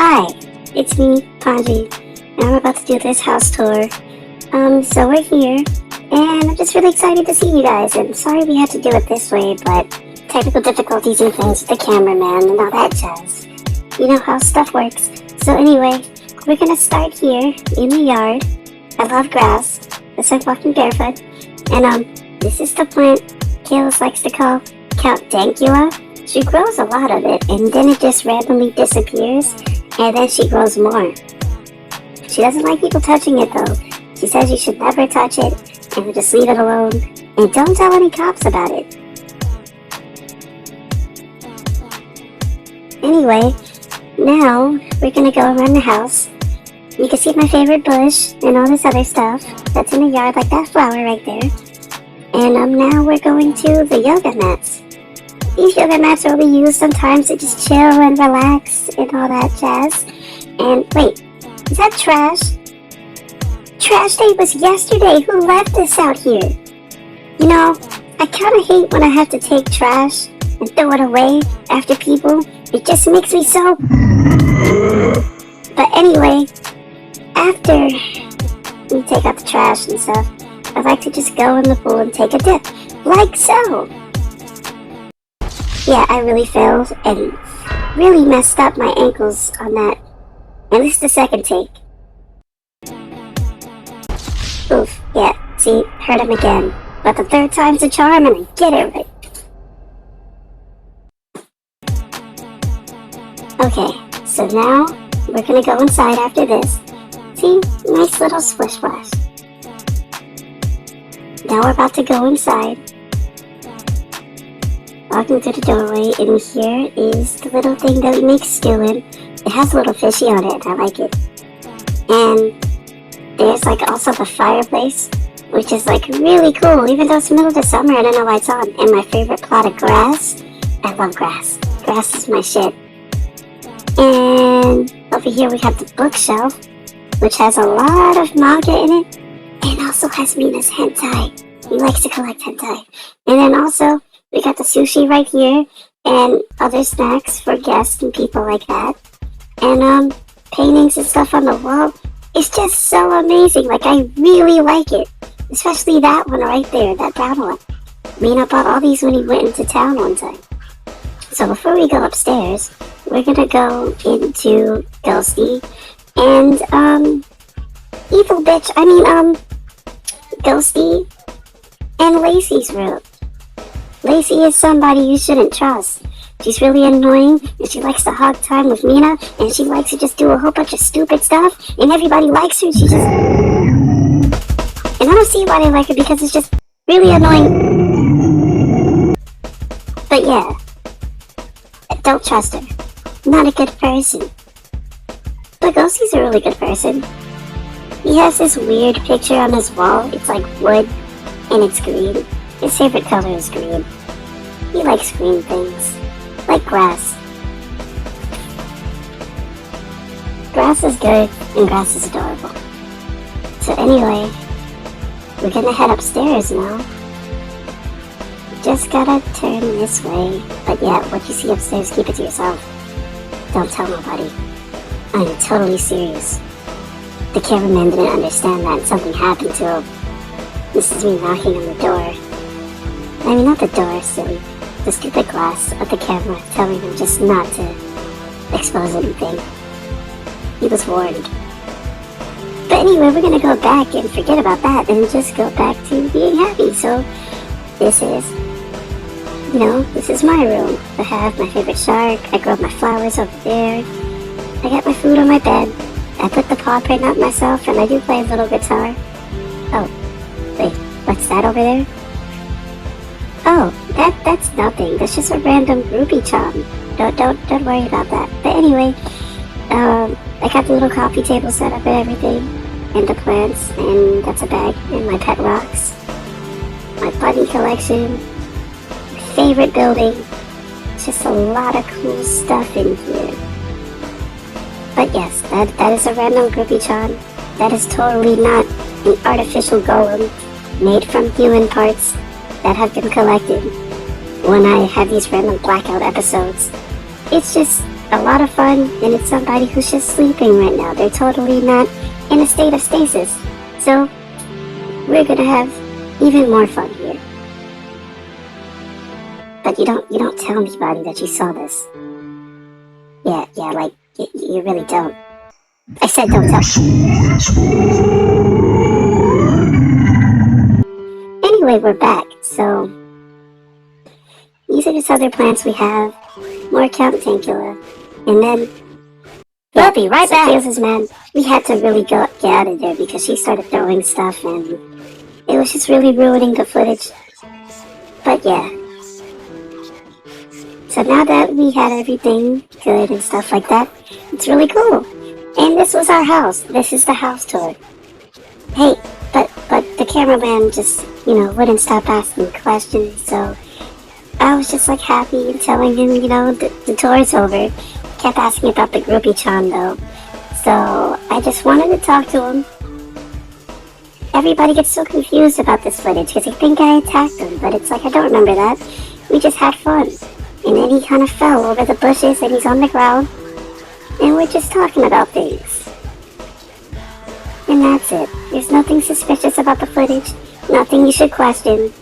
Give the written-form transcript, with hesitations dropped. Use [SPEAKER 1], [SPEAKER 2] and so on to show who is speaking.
[SPEAKER 1] Hi, it's me, Panchi, and I'm about to do this house tour. So we're here, and I'm just really excited to see you guys, and sorry we had to do it this way, but technical difficulties and things with the cameraman and all that jazz. You know how stuff works. So anyway, we're gonna start here in the yard. I love grass. It's like walking barefoot. And this is the plant Kayla likes to call Count Dankula. She grows a lot of it, and then it just randomly disappears, and then she grows more. She doesn't like people touching it though. She says you should never touch it, and just leave it alone, and don't tell any cops about it. Anyway, now we're gonna go around the house. You can see my favorite bush and all this other stuff that's in the yard, like that flower right there. And now we're going to the yoga mats. These yoga mats are only used sometimes to just chill and relax and all that jazz. And wait, is that trash? Trash day was yesterday. Who left this out here? You know, I kind of hate when I have to take trash and throw it away after people. It just makes me so... But anyway, after we take out the trash and stuff, I like to just go in the pool and take a dip, like so. Yeah, I really failed and really messed up my ankles on that. And this is the second take. Oof, yeah, see, hurt him again. But the third time's a charm and I get it right. Okay, so now we're gonna go inside after this. See, nice little splish splash. Now we're about to go inside. Walking through the doorway, and here is the little thing that we make stew in. It has a little fishy on it, and I like it. And there's like also the fireplace, which is like really cool, even though it's the middle of the summer, I don't know why it's on. And my favorite plot of grass. I love grass. Grass is my shit. And over here we have the bookshelf, which has a lot of manga in it, and also has Mina's hentai. He likes to collect hentai. And then also, we got the sushi right here, and other snacks for guests and people like that. And paintings and stuff on the wall. It's just so amazing. Like, I really like it. Especially that one right there, that brown one. Mina bought all these when he went into town one time. So before we go upstairs, we're gonna go into Ghosty and Ghosty and Lacey's room. Lacey is somebody you shouldn't trust. She's really annoying, and she likes to hog time with Mina, and she likes to just do a whole bunch of stupid stuff, and everybody likes her, and she just... And I don't see why they like her, because it's just really annoying. But yeah, don't trust her. Not a good person. But Ghostie's a really good person. He has this weird picture on his wall. It's like wood, and it's green. His favorite color is green. He likes green things. Like grass. Grass is good, and grass is adorable. So anyway, we're gonna head upstairs now. Just gotta turn this way. But yeah, what you see upstairs, keep it to yourself. Don't tell nobody. I'm totally serious. The cameraman didn't understand that something happened to him. This is me knocking on the door. I mean, not the door, silly. The stupid glass of the camera telling him just not to expose anything. He was warned. But anyway, we're gonna go back and forget about that and just go back to being happy. So, this is my room. I have my favorite shark. I grow my flowers over there. I got my food on my bed. I put the paw print up myself, and I do play a little guitar. Oh, wait, what's that over there? Oh, that's nothing. That's just a random groupie charm. Don't worry about that. But anyway, I got the little coffee table set up and everything, and the plants, and that's a bag, and my pet rocks, my bunny collection, my favorite building. It's just a lot of cool stuff in here. But yes, that is a random groupie charm. That is totally not an artificial golem made from human parts that have been collected when I have these random blackout episodes. It's just a lot of fun, and it's somebody who's just sleeping right now. They're totally not in a state of stasis. So, we're gonna have even more fun here. But you don't tell anybody that you saw this. Yeah, like, you really don't. I said don't tell. Anyway, we're back, so these are just other plants we have. More Count Dankula. And then we'll be right back. Feels man, we had to really get out of there because she started throwing stuff and it was just really ruining the footage. But yeah. So now that we had everything good and stuff like that, it's really cool. And this was our house. This is the house tour. Hey, but the cameraman just, wouldn't stop asking questions, so I was just like happy and telling him, the tour's over. Kept asking about the groupie-chan though. So I just wanted to talk to him. Everybody gets so confused about this footage because they think I attacked him, but it's like I don't remember that. We just had fun. And then he kind of fell over the bushes and he's on the ground. And we're just talking about things. And that's it. There's nothing suspicious about the footage. Nothing you should question.